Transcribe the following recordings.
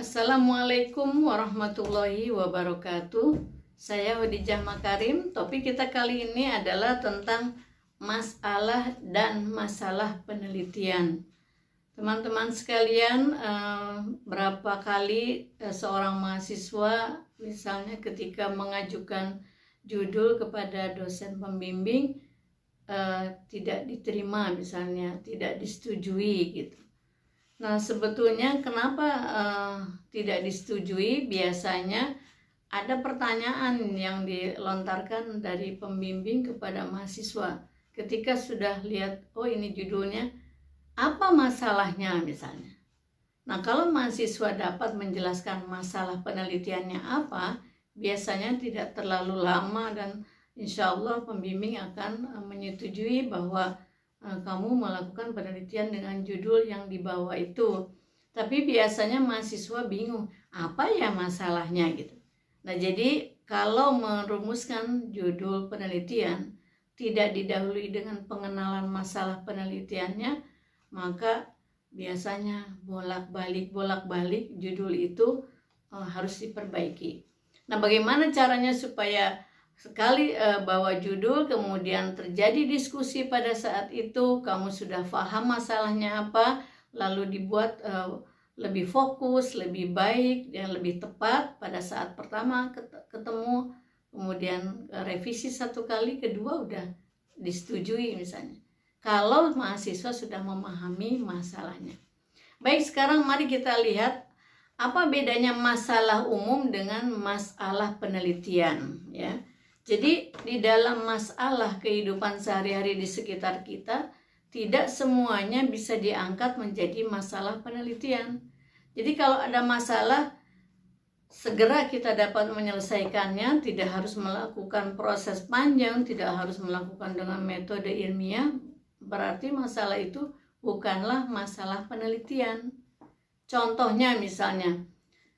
Assalamualaikum warahmatullahi wabarakatuh. Saya Khadijah Makarim. Topik kita kali ini adalah tentang masalah dan masalah penelitian. Teman-teman sekalian, berapa kali seorang mahasiswa misalnya ketika mengajukan judul kepada dosen pembimbing tidak diterima, misalnya tidak disetujui gitu. Nah, sebetulnya kenapa tidak disetujui? Biasanya ada pertanyaan yang dilontarkan dari pembimbing kepada mahasiswa. Ketika sudah lihat, oh ini judulnya, apa masalahnya misalnya. Nah, kalau mahasiswa dapat menjelaskan masalah penelitiannya apa, biasanya tidak terlalu lama dan insya Allah pembimbing akan menyetujui bahwa kamu melakukan penelitian dengan judul yang dibawa itu. Tapi biasanya mahasiswa bingung, apa ya masalahnya gitu. Nah, jadi kalau merumuskan judul penelitian tidak didahului dengan pengenalan masalah penelitiannya, maka biasanya bolak-balik judul itu harus diperbaiki. Nah, bagaimana caranya supaya sekali bawa judul, kemudian terjadi diskusi pada saat itu, kamu sudah paham masalahnya apa, lalu dibuat lebih fokus, lebih baik, dan lebih tepat pada saat pertama ketemu, kemudian revisi satu kali, kedua udah disetujui misalnya. Kalau mahasiswa sudah memahami masalahnya. Baik, sekarang mari kita lihat apa bedanya masalah umum dengan masalah penelitian, ya. Jadi di dalam masalah kehidupan sehari-hari di sekitar kita, tidak semuanya bisa diangkat menjadi masalah penelitian. Jadi kalau ada masalah, segera kita dapat menyelesaikannya, tidak harus melakukan proses panjang, tidak harus melakukan dengan metode ilmiah, berarti masalah itu bukanlah masalah penelitian. Contohnya misalnya,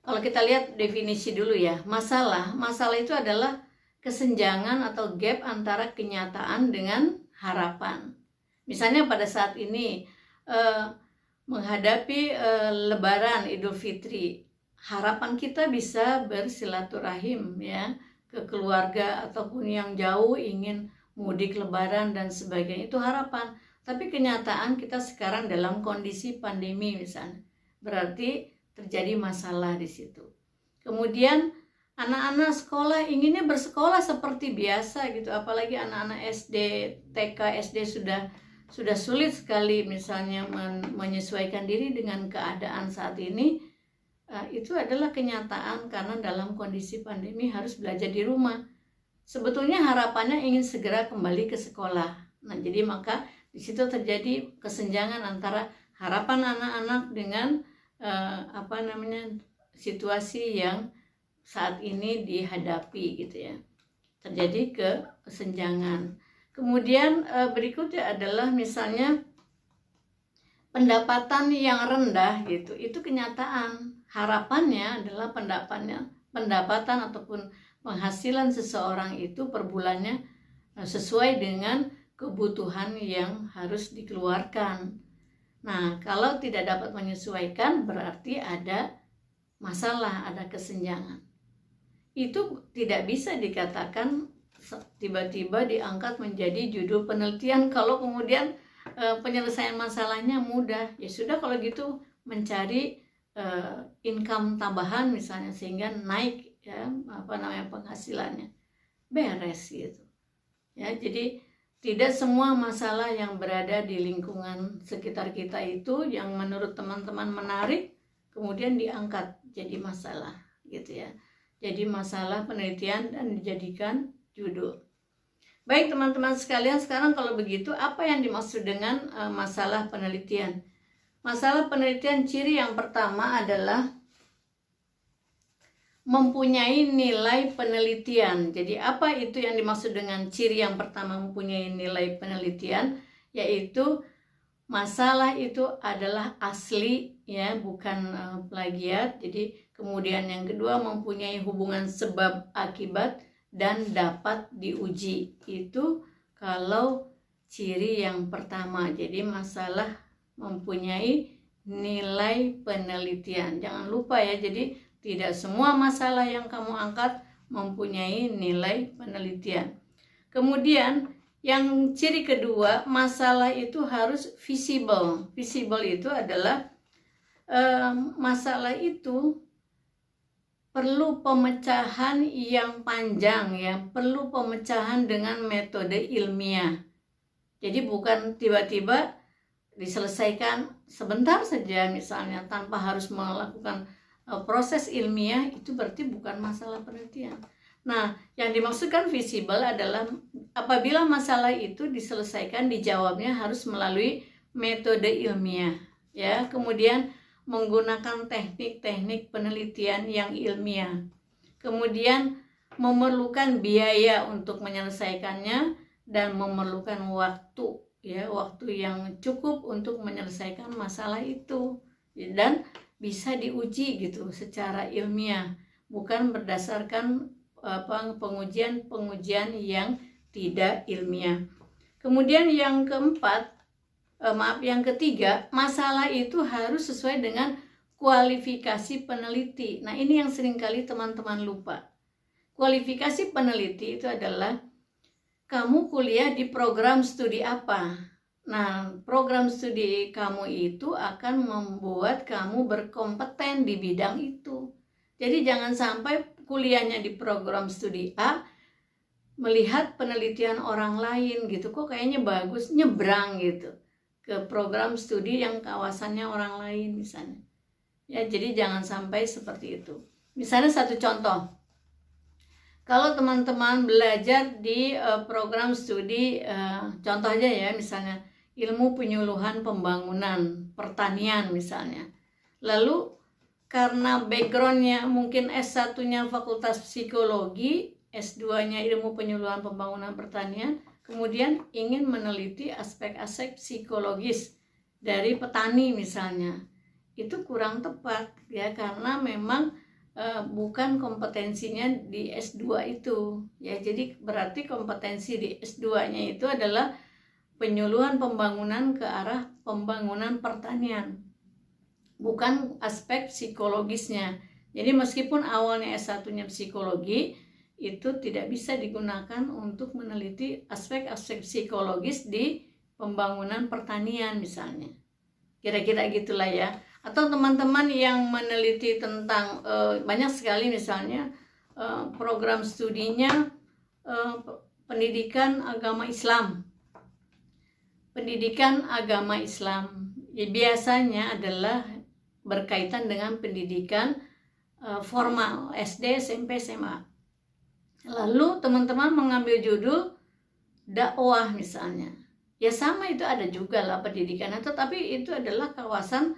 kalau kita lihat definisi dulu ya, masalah itu adalah kesenjangan atau gap antara kenyataan dengan harapan. Misalnya pada saat ini menghadapi Lebaran Idul Fitri, harapan kita bisa bersilaturahim ya ke keluarga ataupun yang jauh, ingin mudik Lebaran dan sebagainya, itu harapan. Tapi kenyataan kita sekarang dalam kondisi pandemi misalnya, berarti terjadi masalah di situ. Kemudian anak-anak sekolah inginnya bersekolah seperti biasa gitu, apalagi anak-anak SD, TK, SD sudah sulit sekali misalnya menyesuaikan diri dengan keadaan saat ini. Itu adalah kenyataan karena dalam kondisi pandemi harus belajar di rumah. Sebetulnya harapannya ingin segera kembali ke sekolah. Nah, jadi maka di situ terjadi kesenjangan antara harapan anak-anak dengan situasi yang saat ini dihadapi gitu ya, terjadi kesenjangan. Kemudian berikutnya adalah misalnya pendapatan yang rendah gitu, itu kenyataan. Harapannya adalah pendapatan ataupun penghasilan seseorang itu per bulannya sesuai dengan kebutuhan yang harus dikeluarkan. Nah, kalau tidak dapat menyesuaikan berarti ada masalah, ada kesenjangan. Itu tidak bisa dikatakan tiba-tiba diangkat menjadi judul penelitian kalau kemudian penyelesaian masalahnya mudah. Ya sudah, kalau gitu mencari income tambahan misalnya sehingga naik ya penghasilannya, beres gitu. Ya, jadi tidak semua masalah yang berada di lingkungan sekitar kita itu yang menurut teman-teman menarik kemudian diangkat jadi masalah gitu ya. Jadi masalah penelitian dan dijadikan judul. Baik teman-teman sekalian, sekarang kalau begitu apa yang dimaksud dengan masalah penelitian? Masalah penelitian ciri yang pertama adalah mempunyai nilai penelitian. Jadi apa itu yang dimaksud dengan ciri yang pertama mempunyai nilai penelitian? Yaitu masalah itu adalah asli ya, bukan plagiat. Jadi kemudian yang kedua mempunyai hubungan sebab akibat dan dapat diuji. Itu kalau ciri yang pertama. Jadi masalah mempunyai nilai penelitian. Jangan lupa ya, jadi tidak semua masalah yang kamu angkat mempunyai nilai penelitian. Kemudian yang ciri kedua, masalah itu harus visible. Visible itu adalah masalah itu perlu pemecahan yang panjang ya, perlu pemecahan dengan metode ilmiah. Jadi bukan tiba-tiba diselesaikan sebentar saja misalnya tanpa harus melakukan proses ilmiah, itu berarti bukan masalah penelitian. Nah, yang dimaksudkan visible adalah apabila masalah itu diselesaikan, dijawabnya harus melalui metode ilmiah ya. Kemudian menggunakan teknik-teknik penelitian yang ilmiah. Kemudian memerlukan biaya untuk menyelesaikannya dan memerlukan waktu ya, waktu yang cukup untuk menyelesaikan masalah itu dan bisa diuji gitu secara ilmiah, bukan berdasarkan pengujian yang tidak ilmiah. Kemudian yang keempat, yang ketiga, masalah itu harus sesuai dengan kualifikasi peneliti. Nah, ini yang seringkali teman-teman lupa. Kualifikasi peneliti itu adalah kamu kuliah di program studi apa. Nah, program studi kamu itu akan membuat kamu berkompeten di bidang itu. Jadi jangan sampai kuliahnya di program studi A, melihat penelitian orang lain gitu, kok kayaknya bagus, nyebrang gitu ke program studi yang kawasannya orang lain misalnya. Ya, jadi jangan sampai seperti itu. Misalnya satu contoh, kalau teman-teman belajar di program studi, contoh aja ya, misalnya ilmu penyuluhan pembangunan pertanian misalnya. Lalu karena backgroundnya mungkin S1-nya Fakultas Psikologi, S2-nya ilmu penyuluhan pembangunan pertanian, kemudian ingin meneliti aspek-aspek psikologis dari petani misalnya, itu kurang tepat ya, karena memang bukan kompetensinya di S2 itu ya. Jadi berarti kompetensi di S2-nya itu adalah penyuluhan pembangunan ke arah pembangunan pertanian, bukan aspek psikologisnya. Jadi meskipun awalnya S1-nya psikologi, itu tidak bisa digunakan untuk meneliti aspek-aspek psikologis di pembangunan pertanian misalnya. Kira-kira gitulah ya. Atau teman-teman yang meneliti tentang banyak sekali misalnya program studinya pendidikan agama Islam. Pendidikan agama Islam ya, biasanya adalah berkaitan dengan pendidikan formal SD, SMP, SMA. Lalu teman-teman mengambil judul dakwah misalnya. Ya sama, itu ada juga lah pendidikan, tetapi itu adalah kawasan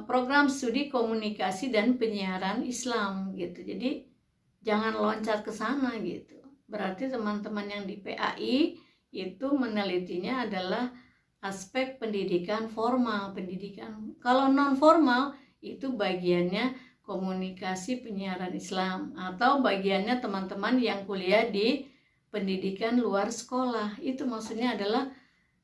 program studi komunikasi dan penyiaran Islam gitu. Jadi jangan loncat ke sana gitu. Berarti teman-teman yang di PAI itu menelitinya adalah aspek pendidikan formal, pendidikan. Kalau non formal itu bagiannya komunikasi penyiaran Islam, atau bagiannya teman-teman yang kuliah di pendidikan luar sekolah. Itu maksudnya adalah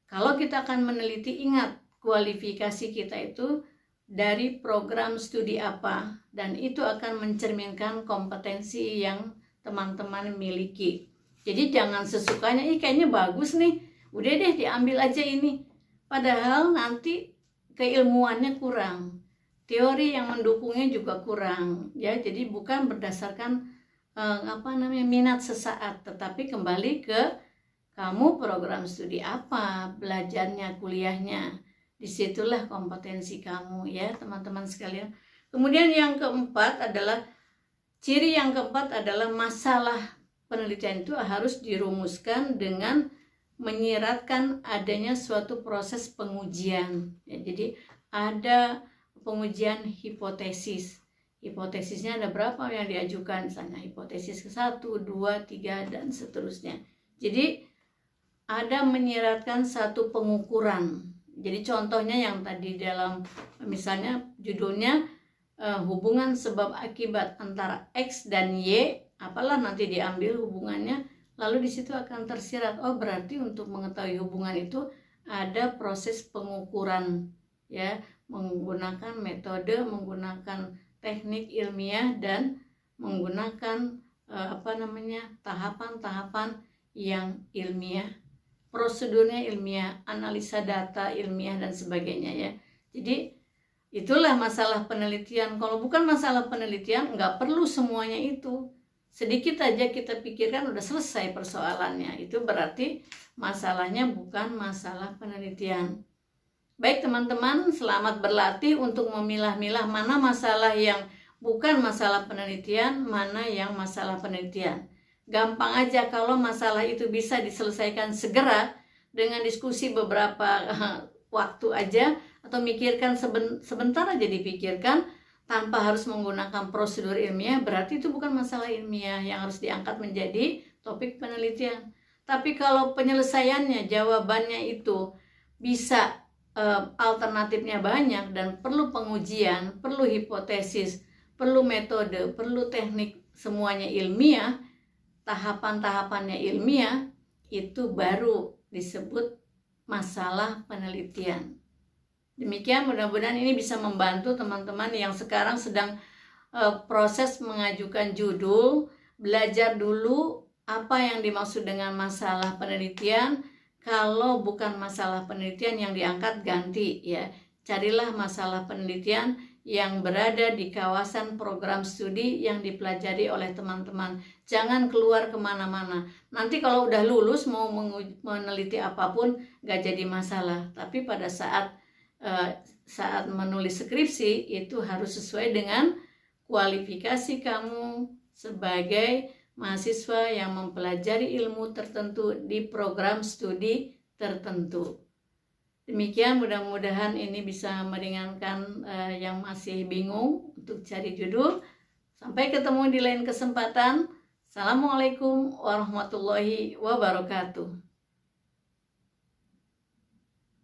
kalau kita akan meneliti, ingat kualifikasi kita itu dari program studi apa, dan itu akan mencerminkan kompetensi yang teman-teman miliki. Jadi jangan sesukanya, kayaknya bagus nih, udah deh diambil aja ini, padahal nanti keilmuannya kurang, teori yang mendukungnya juga kurang ya. Jadi bukan berdasarkan minat sesaat, tetapi kembali ke kamu program studi apa, belajarnya, kuliahnya, disitulah kompetensi kamu ya teman-teman sekalian. Kemudian yang keempat adalah, ciri yang keempat adalah masalah penelitian itu harus dirumuskan dengan menyiratkan adanya suatu proses pengujian ya. Jadi ada pengujian hipotesis. Hipotesisnya ada berapa yang diajukan, misalnya hipotesis ke-1, 2, 3, dan seterusnya. Jadi ada menyiratkan satu pengukuran. Jadi contohnya yang tadi dalam misalnya judulnya hubungan sebab akibat antara X dan Y, apalah nanti diambil hubungannya, lalu di situ akan tersirat, oh berarti untuk mengetahui hubungan itu ada proses pengukuran ya, menggunakan metode, menggunakan teknik ilmiah, dan menggunakan tahapan-tahapan yang ilmiah, prosedurnya ilmiah, analisa data ilmiah dan sebagainya ya. Jadi itulah masalah penelitian. Kalau bukan masalah penelitian, nggak perlu semuanya itu. Sedikit aja kita pikirkan udah selesai persoalannya. Itu berarti masalahnya bukan masalah penelitian. Baik teman-teman, selamat berlatih untuk memilah-milah mana masalah yang bukan masalah penelitian, mana yang masalah penelitian. Gampang aja kalau masalah itu bisa diselesaikan segera dengan diskusi beberapa waktu aja, atau mikirkan sebentar aja dipikirkan tanpa harus menggunakan prosedur ilmiah, berarti itu bukan masalah ilmiah yang harus diangkat menjadi topik penelitian. Tapi kalau penyelesaiannya, jawabannya itu bisa alternatifnya banyak dan perlu pengujian, perlu hipotesis, perlu metode, perlu teknik, semuanya ilmiah, tahapan-tahapannya ilmiah, itu baru disebut masalah penelitian. Demikian, mudah-mudahan ini bisa membantu teman-teman yang sekarang sedang proses mengajukan judul. Belajar dulu apa yang dimaksud dengan masalah penelitian. Kalau bukan masalah penelitian yang diangkat, ganti ya. Carilah masalah penelitian yang berada di kawasan program studi yang dipelajari oleh teman-teman. Jangan keluar kemana-mana. Nanti kalau udah lulus mau meneliti apapun gak jadi masalah. Tapi pada saat menulis skripsi itu harus sesuai dengan kualifikasi kamu sebagai mahasiswa yang mempelajari ilmu tertentu di program studi tertentu. Demikian, mudah-mudahan ini bisa meringankan yang masih bingung untuk cari judul. Sampai ketemu di lain kesempatan. Assalamualaikum warahmatullahi wabarakatuh.